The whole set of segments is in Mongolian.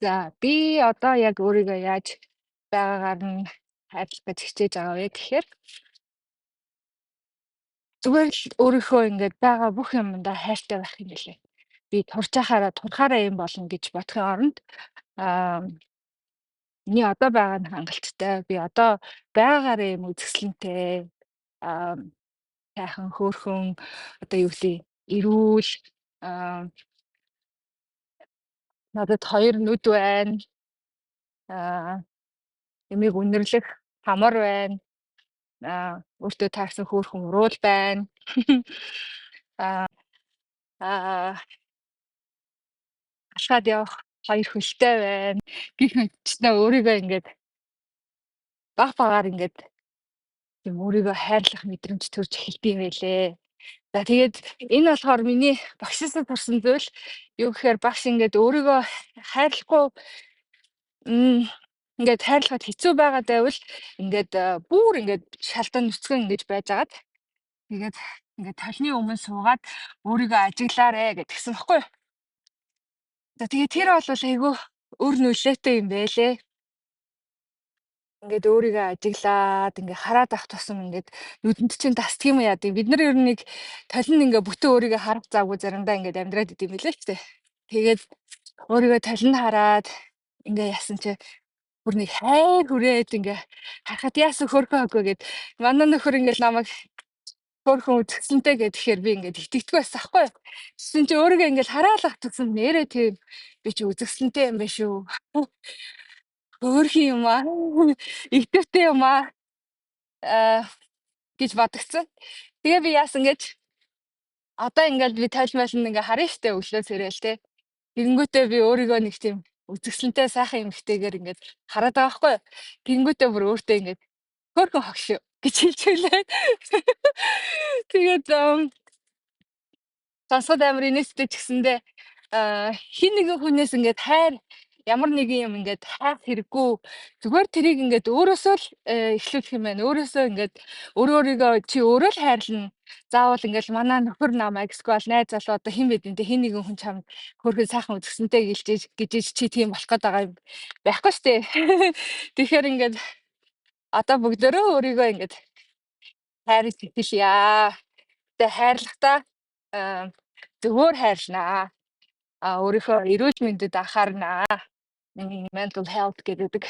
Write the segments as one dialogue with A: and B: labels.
A: За би одоо яг өөрийгөө яаж байгаагаар нь хайрлах гэж хичээж байгаа вэ гэхээр зүгээр л өөрийнхөө ингээд байгаа бүх юмдаа хайртай байх юм билээ. Би турхаараа юм болно гэж бодохын оронд аа миний одоо байгаа нь хангалттай. Би одоо байгаагаараа юм үзэсгэлэнтэй аа сайхан хөөрхөн одоо юу гэдэг эрүүл аа надад хоёр нүд байна. Аа ямиг үнэрлэх хамар байна. Өөртөө таарсан хөөрхөн уруул байна. Аа алхаад явах хоёр хөлтэй байна. Гэх мэтчнээ өөрийгөө ингээд баг багаар ингээд юм өөрийгөө хайрлах мэдрэмж төрж эхэлдэг юм байлээ. За тэгээд энэ болохоор миний багшаасаа турсан зүйл юу гэхээр багш ингээд өөрийгөө хайрлахгүй м, ингээд хайрлахад хэцүү байгаад байвал ингээд бүр ингээд шалдан нүцгэн ингэж байжгаад тэгээд ингээд толны өмнө суугаад өөрийгөө ажиглаарэ гэдгсэн баггүй юу? За тэгээд тэр бол айгүй өр нөлөөтэй юм байлээ. Ингээд өөрийгөө ажиглаад ингээ хараад ах тусам ингээд нүдэнд чинь тасдаг юм яа гэв. Бид нар ер нь нэг толин ингээ бүтэн өөрийгөө харах завгүй заримдаа ингээд амьдраад идэм билээ ч тээ. Тэгээд өөрийгөө толинд хараад ингээ яасан чи бүр нэг хайр хүрээд ингээ харахад яасан хөөрхөн хөгөө гэд манай нөхөр ингээ намайг хөөрхөн үзэсгэлэнтэй гэхээр би ингээд итгэдэггүй байсан аахгүй юу. Тэгсэн чи өөрийгөө ингээд хараал ах тусам нэрээ тийм би чи үзэсгэлэнтэй юм байна шүү. Хөөрхөн юм аа. Идэвхтэй юм аа гэж бодогцсон. Тэгээ би яасан гэж одоо ингээд би тайлбарлан ингээ харна штэ өглөө сэрэл те. Тэгэнгүүтээ би өөрийгөө нэг тийм үзэсгэлэнтэй сайхан эмэгтэйгээр ингээд хараад байгаа байхгүй юу. Тэгэнгүүтээ бүр өөртөө ингээд хөөрхөн хогш гэж хэлж өглөө. Тэгээд сонсоход амар инээдтэй ч гэсэндээ хин нэгэн хүнээс ингээд хайр ямар нэгэн юм ингээд хайх хэрэггүй зүгээр тэрийг ингээд өөрөөсөө л эхлүүлэх юм байна. Өөрөөсөө ингээд өөрийгөө чи өөрөө л хайрлна. Заавал ингээд манай нөхөр намайг эсвэл найз залуу одоо хэн бэ дээ хин нэгэн хүн чамд хөрхөн сайхан үзэсгэлэнтэй гэж чи тийм болох гээд байгаа юм байхгүй штэ. Тэгэхээр ингээд одоо бүгдөө өөрийгөө ингээд хайрыг сэтгэлье. Тэгээ хайрлахдаа аа зөвөр хайрлнаа. Өөрийнхөө эрүүл мэндэд анхаарнаа. Mental health гэдэг.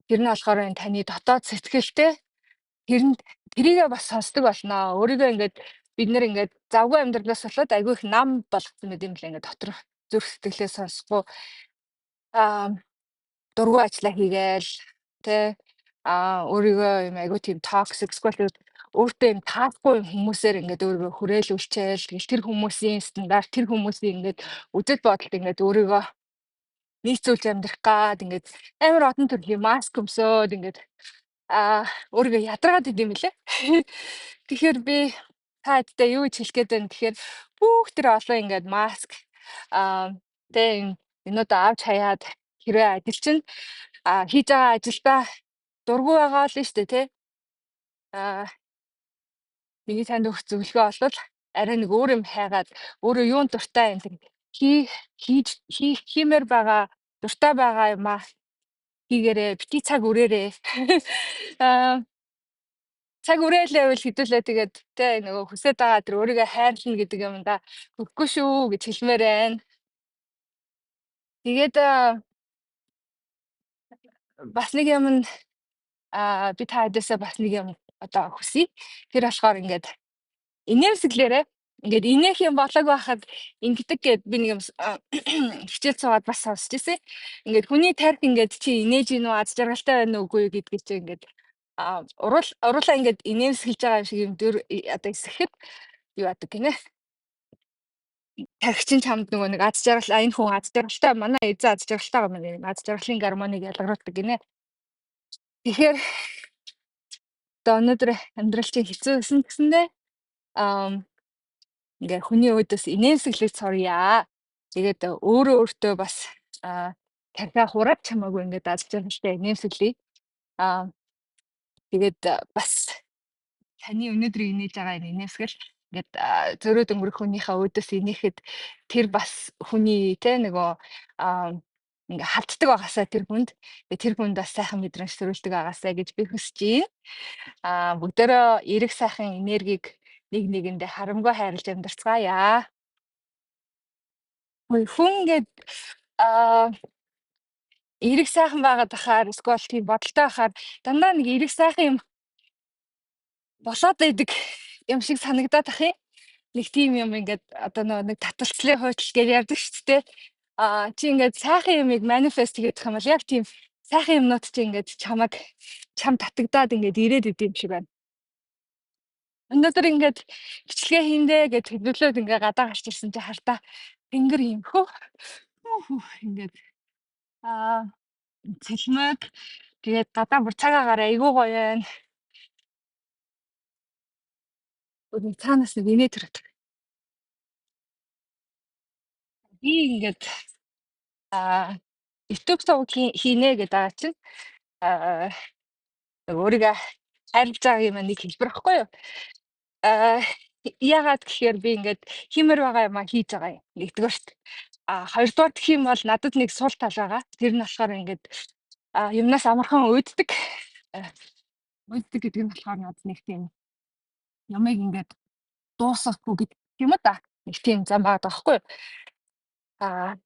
A: Тэр нь болохоор энэ таны дотоод сэтгэлтэй тэрийгээ бас сонсдог болно. Өөрийгөө ингээд бид нэр ингээд завгүй амьдралаас болоод айгүй их нам болгосон мэт юм л ингээд дотор зүрх сэтгэлээ сонсохгүй аа дургүй ажиллаа хийгээл тэ өөрийгөө юм айгүй тийм токсик эсвэл өөртөө юм таахгүй хүмүүсээр ингээд өөрийгөө хүрээлүүлчихэл тэгэл тэр хүмүүсийн стандарт тэр хүмүүсийн ингээд үзэл бодолд ингээд өөрийгөө нийцүүлж амьдрах гад ингээд амар одон төрлийн маск өмсөөд ингээд өөрийгөө ядаргаад идэм билээ. Тэгэхээр би та хэдтэй юу гэж хэлэх гээд байна гэхээр бүх тэр олон ингээд маск тэ энүүд авч хаяад хэрвээ ажил чинь хийж байгаа ажилдаа дургүй байгаа л нь шүү дээ тий. Миний танд өгөх зөвлөгөө бол арай нэг өөр юм хайгаад өөрөө юунд дуртай юм тэг хиймээр байгаа дуртай байгаа юм хийгээрээ бити цаг үрээрээ. Аа цаг үрээлээ байвал хэдүүлээ тэгээд тэ нөгөө хүсэж байгаа тэр өөрийгөө хайрлна гэдэг юм да хөхгүй шүү гэж хэлмээр байна. Тэгээд бас нэг юм нь би та хэдээсээ бас нэг юм одоо хүсье. Тэр болохоор ингээд инээмсэглээрээ ингээд инех юм болоог байхад ингэдэг гэд би нэг юм хичээл суугаад бас сонсч ирсэн. Ингээд хүний тарих ингээд чи инээж гинүү аз жаргалтай байна уу үгүй гэдгийг чи ингээд уруулаа ингээд инээмсэглэж байгаа юм шиг юм одоо эсэхэд юу яадаг гинэ. Тарих чинь чамд нөгөө нэг аз жаргал энэ хүн аз жаргалтай манай эзэн аз жаргалтай байгаа юм аз жаргалын гормоныг ялгаруулдаг гинэ. Тэгэхээр одоо өнөөдөр амьдрал чинь хэцүү байсан гэсэндээ ингээ хүний өөдөөс инээмсэглэж сурья. Тэгээд өөрөө өөртөө бас тархиа хураад чамаагүй ингээд аз жаргалтай инээмсэглэе. Тэгээд бас таны өнөөдрийг инээж байгаа инээмсгэл ингээд зөрөөд өнгөрөх хүнийхээ өөдөөс инээхэд тэр бас хүний тэ нөгөө ингээ халтдаг байгаасаа тэр хүнд тэр хүнд бас сайхан мэдрэмж төрүүлдэг байгаасаа гэж би хүсэж байна. Бүгдээрээ эрэг сайхан энергийг нэг нэгэндээ харамгүй хайрлаж амьдарцгаая. Хүн ингээд аа эрэг сайхан байгаад ахаар эсвэл тийм бодолтой байхаар дандаа нэг эрэг сайхан юм болоод байдаг юм шиг санагдаад ах юм. Нэг тийм юм ингээд одоо нэг таталцлын хойдол гэж ярьдаг шүү дээ. Чи ингээд сайхан юмыг манифест хийх юм бол яг тийм сайхан юмнууд чи ингээд чам татагдаад ингээд ирээд идэв юм шиг байна. Өнөөдөр ингээд бичлэгээ хийндэ гэж төлөвлөөд ингээ гадаа гарч ирсэн чи хартаа тэнгэр юм хөө. Ингээд аа цэлмэг тэгээд гадаа бүр цагаагаар айгуу гоё байна. Өөр цаанаас нэг инээ төрөд. Би ингээд аа YouTube сувг хийнэ гэдэг байгаа чинь аа өөрийгөө хайрлаж байгаа юм нэг хэлбэр байхгүй юу? Аа яагаад гэхээр би ингээд хиймээр байгаа юмаа хийж байгаа юм. Нэгдүгээрт. Хоёрдугаар гэх юм бол надад нэг сул тал байгаа. Тэр нь болохоор ингээд юмнаас амархан өөддөг. Аа, өөддөг гэдэг нь болохоор надад нэг тийм ямыг ингээд дуусгахгүй гэдэг юм да. Нэг тийм зам байгаа байхгүй юу? Аа,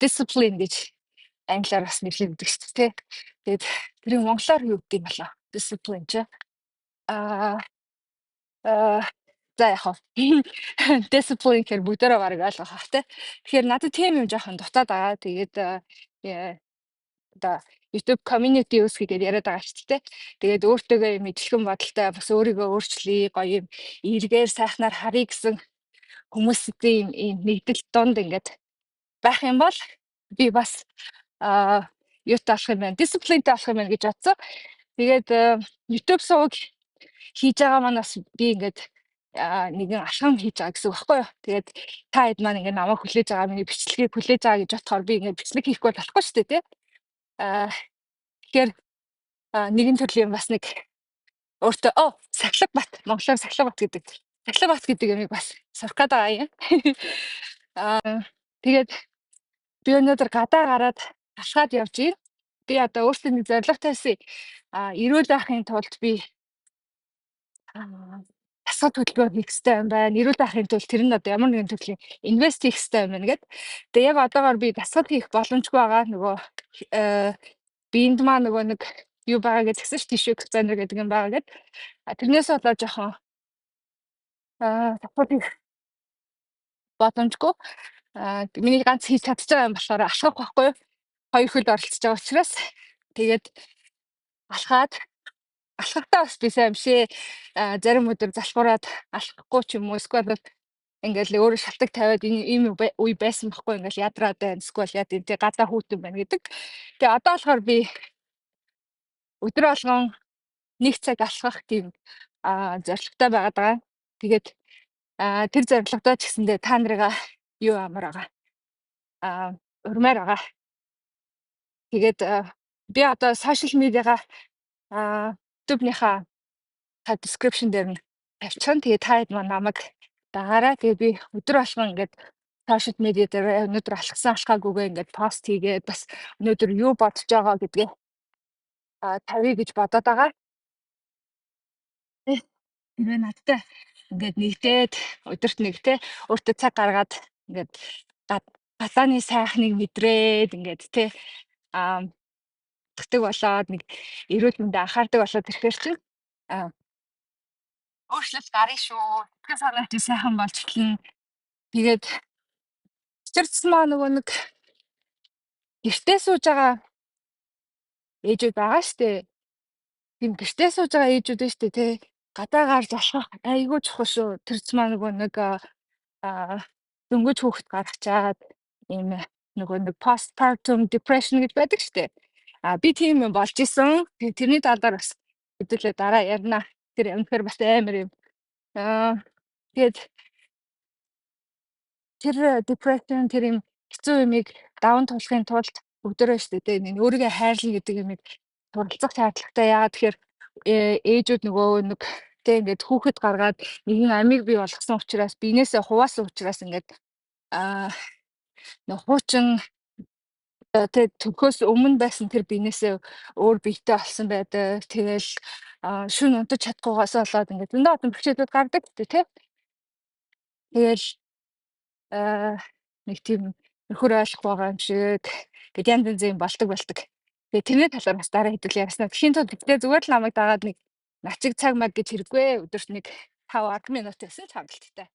A: discipline гэж англиар бас нэрлэдэг шүү дээ. Тэгээд тэрийг монголоор юу гэдэг юм болоо? Discipline ч. Аа, аа за яг хаа. Discipline гэхээр бүгдээрээ барыг ойлгох бах те. Тэгэхээр надад тийм юм жоохон дутаад байгаа. Тэгээд одоо YouTube community үүсгэй гэдээ яриад байгаа шүү дээ. Тэгээд өөртөөгөө юм ижилхэн бодолтой бас өөрийгөө өөрчлөе, гоё юм эргээр сайхнаар харъя гэсэн хүмүүсийн ийм нэгдэл донд ингээд байх юм бол би бас юутай болох юм байна, дисциплинтэй болох юм байна гэж бодсон. Тэгээд YouTube сувг хийж байгаа маань бас би ингээд нэгэн алхам хийж байгаа гэсэн үг байхгүй юу. Тэгээд та хэд маань ингээд намайг хүлээж байгаа, миний бичлэгийг хүлээж байгаа гэж бодохоор би ингээд бичлэг хийхгүй болохгүй шүү дээ тий. Аа тэгэхээр нэгэн төрлийн бас нэг өөртөө Сахилгабат, монголоор Сахилгабат гэдэг. Сахилгабат гэдэг юмыг бас сурах гээд байгаа юм. Тэгээд би өнөөдөр гадаа гараад алхаад явж байна. Би одоо өөртөө нэг зорилго тавьсан. Эрүүл байхын тулд би дасгал төлбөр хийх хэрэгтэй юм байна. Эрүүл байхын тулд тэр нь одоо ямар нэгэн төрлийн инвест хийх хэрэгтэй юм байна гэд. Тэгээ яг одоогоор би дасгал хийх боломжгүй байгаа. Нөгөө биэнд маа нөгөө нэг юу байгаа гэж тэгсэн ш тишүү дизайнер гэдэг юм байгаа гэд. Тэрнээс болоо жоохон дасгал хийх боломжгүй. Миний ганц хийж чадчих байгаа юм болохоор алхах байхгүй юу? Хоёр хөл оролцож байгаа учраас тэгээд алхахтаа бас би сайн юмшээ. Зарим өдөр залхуураад алхахгүй ч юм уу эсвэл ингээл өөрөө шалтак тавиад ийм үе байсан байхгүй ингээл ядраад байна. Эсвэл яд энэ гадаа хүүтэн байна гэдэг. Тэгээ одоо болохоор би өдөр болгон 1 цаг алхах тийм зорилготой байгаад байгаа. Тэгээд тэр зорилгодоо ч гэсэндээ та нарыгаа юу амар байгаа. Урмаар байгаа. Тэгээд би одоо сошиал медиагаа YouTube-ныхаа description дээр нь тавьчихсан. Тэгээ та хэд маань намайг дагаарай. Тэгээ би өдөр болгон ингээд сошиал медиа дээр өнөөдөр алхсан алхаагүйгээ ингээд пост хийгээд бас өнөөдөр юу бодож байгаа гэдгээ тавья гэж бодоод байгаа. Тэгээ надтай ингээд нэгдээд өдөрт нэг те өөртөө цаг гаргаад ингээд гадааны сайхныг мэдрээд ингээд те тэгдэг болоод нэг эрүүл мэндэ анхаардаг болоод ирэхээр чинь өөрчлөлт гарна шүү. Сэтгэл санаа чи сайхан болж эхэлнэ. Тэгээд чичирдсэн маа нөгөө нэг гэртээ сууж байгаа ээжүүд байгаа штэ. Тийм гэртээ сууж байгаа ээжүүд нь штэ тий. Гадаа гарч алхах айгүй чухал шүү. Тэрч маа нөгөө нэг дөнгөж хүүхэд гаргачаад ийм нөгөө нэг postpartum depression гэж байдаг штэ. Би тийм юм болж исэн. Тэрний талаар бас хэдүүлээ дараа ярина. Тэр үнэхээр бас амар юм. Тэгээд тэр depression тэр юм хэцүү юмыг даван туулахын тулд өдөрөө шүү дээ нэг өөрийгөө хайрлах гэдэг юмыг суралцах шаардлагатай. Яагаад тэгэхээр ээжүүд нөгөө нэг тэг ингээд хүүхэд гаргаад нэгэн амийг бий болгосон учраас биенээсээ хуваасан учраас ингээд нөх хуучин тэгээд төгөөс өмнө байсан тэр биенээсээ өөр биетэй болсон байдаг. Тэгэл шөнө унтаж чадахгүйгаас болоод ингээд зөндөө олон бэрхшээлүүд гардаг гэдэг тий. Тэгэл аа нэг тийм нөхөр ойлгох байгаа юм шиг гэд янз янзын болдог болдог. Тэгээ тэрний талаар бас дараа хэдүүл ярьснаа. Тэхийн тулд гэхдээ зүгээр л намайг дагаад нэг начиг цаг маг гэж хэрэггүй. Өдөрт нэг 5-10 минут гэсэн ч хангалттай.